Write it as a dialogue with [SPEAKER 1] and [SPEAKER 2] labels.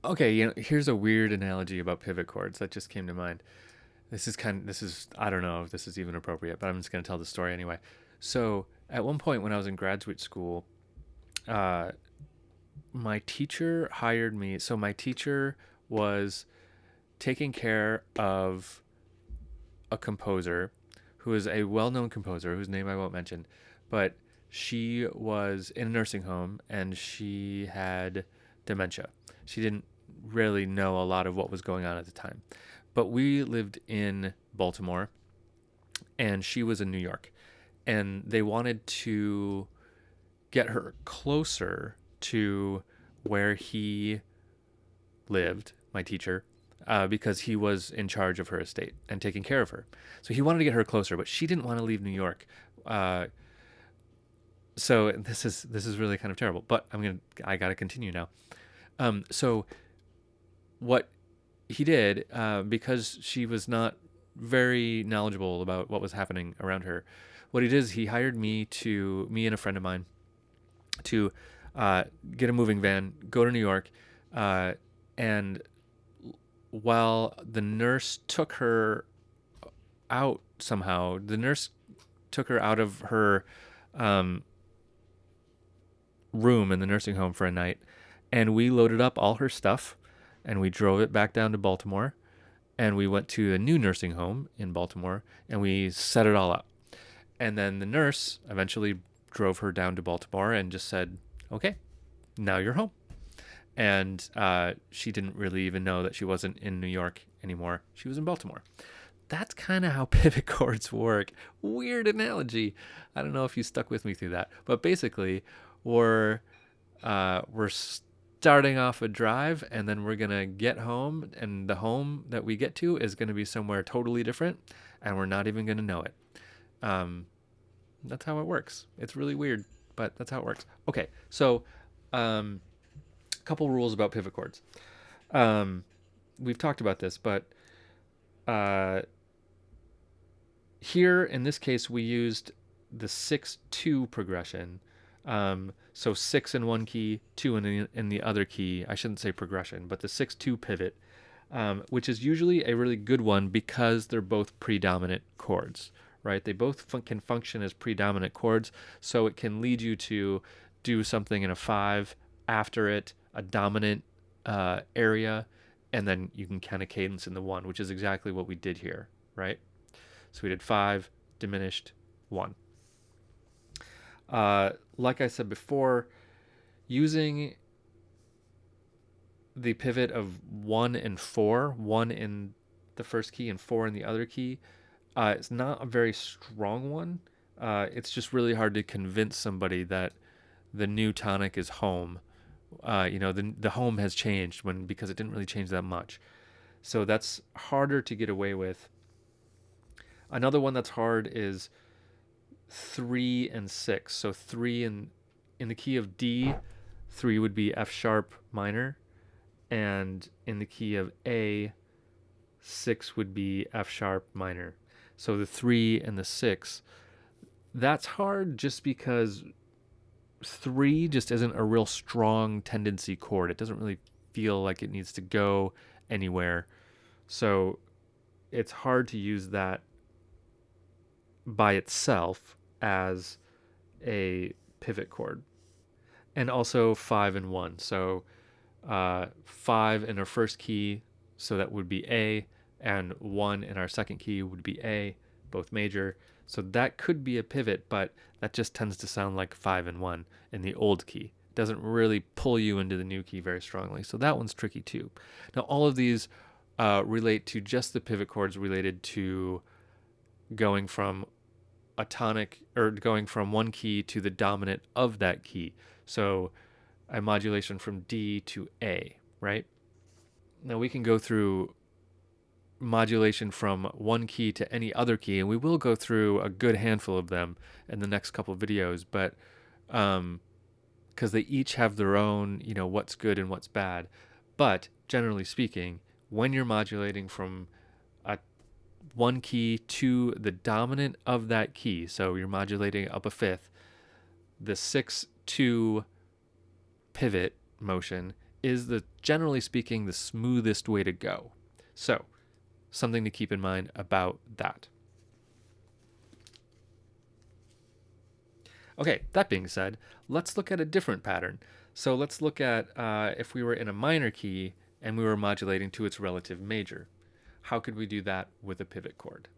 [SPEAKER 1] Okay, here's a weird analogy about pivot chords that just came to mind. I don't know if this is even appropriate, but I'm just going to tell the story anyway. So, at one point when I was in graduate school, uh, my teacher hired me. So, my teacher was taking care of a composer who is a well known composer whose name I won't mention, but she was in a nursing home and she had dementia. She didn't really know a lot of what was going on at the time. But we lived in Baltimore and she was in New York. And they wanted to get her closer to where he lived, my teacher, because he was in charge of her estate and taking care of her. So he wanted to get her closer, but she didn't want to leave New York. Uh, so this is really kind of terrible. But I gotta continue now. So what he did, because she was not very knowledgeable about what was happening around her, what he did is he hired me and a friend of mine, to get a moving van, go to New York, and while the nurse took her out somehow, the nurse took her out of her um, room in the nursing home for a night, and we loaded up all her stuff, and we drove it back down to Baltimore, and we went to a new nursing home in Baltimore, and we set it all up. And then the nurse eventually drove her down to Baltimore and just said, "Okay, now you're home." And she didn't really even know that she wasn't in New York anymore. She was in Baltimore. That's kind of how pivot chords work. Weird analogy. I don't know if you stuck with me through that, but basically, we're we're starting off a drive, and then we're gonna get home, and the home that we get to is gonna be somewhere totally different, and we're not even gonna know it. Um, that's how it works. It's really weird, but that's how it works. Okay, so um, a couple rules about pivot chords. Um, we've talked about this, but uh, here in this case, we used the 6-2 progression. So 6 in one key, 2 in the other key. I shouldn't say progression, but the 6-2 pivot, which is usually a really good one because they're both predominant chords, right? They both can function as predominant chords, so it can lead you to do something in a 5, after it, a dominant area, and then you can kind of cadence in the 1, which is exactly what we did here, right? So we did 5, diminished, 1. Like I said before, using the pivot of 1 and 4, 1 in the first key and 4 in the other key, it's not a very strong one. It's just really hard to convince somebody that the new tonic is home. The home has changed because it didn't really change that much. So that's harder to get away with. Another one that's hard is 3 and 6. So 3 in the key of D, 3 would be F sharp minor, and in the key of A, 6 would be F sharp minor. So the 3 and the 6, that's hard just because 3 just isn't a real strong tendency chord. It doesn't really feel like it needs to go anywhere. So it's hard to use that by itself as a pivot chord. And also 5 and 1. So 5 in our first key, so that would be A, and 1 in our second key would be A, both major. So that could be a pivot, but that just tends to sound like 5 and 1 in the old key. It doesn't really pull you into the new key very strongly. So that one's tricky too. Now, all of these relate to just the pivot chords related to going from a tonic, or going from one key to the dominant of that key. So a modulation from D to A, right? Now we can go through modulation from one key to any other key, and we will go through a good handful of them in the next couple of videos, but because they each have their own, what's good and what's bad. But generally speaking, when you're modulating from a one key to the dominant of that key, so you're modulating up a fifth, the 6-2 pivot motion is generally speaking, the smoothest way to go. So, something to keep in mind about that. Okay, that being said, let's look at a different pattern. So let's look at if we were in a minor key and we were modulating to its relative major. How could we do that with a pivot chord?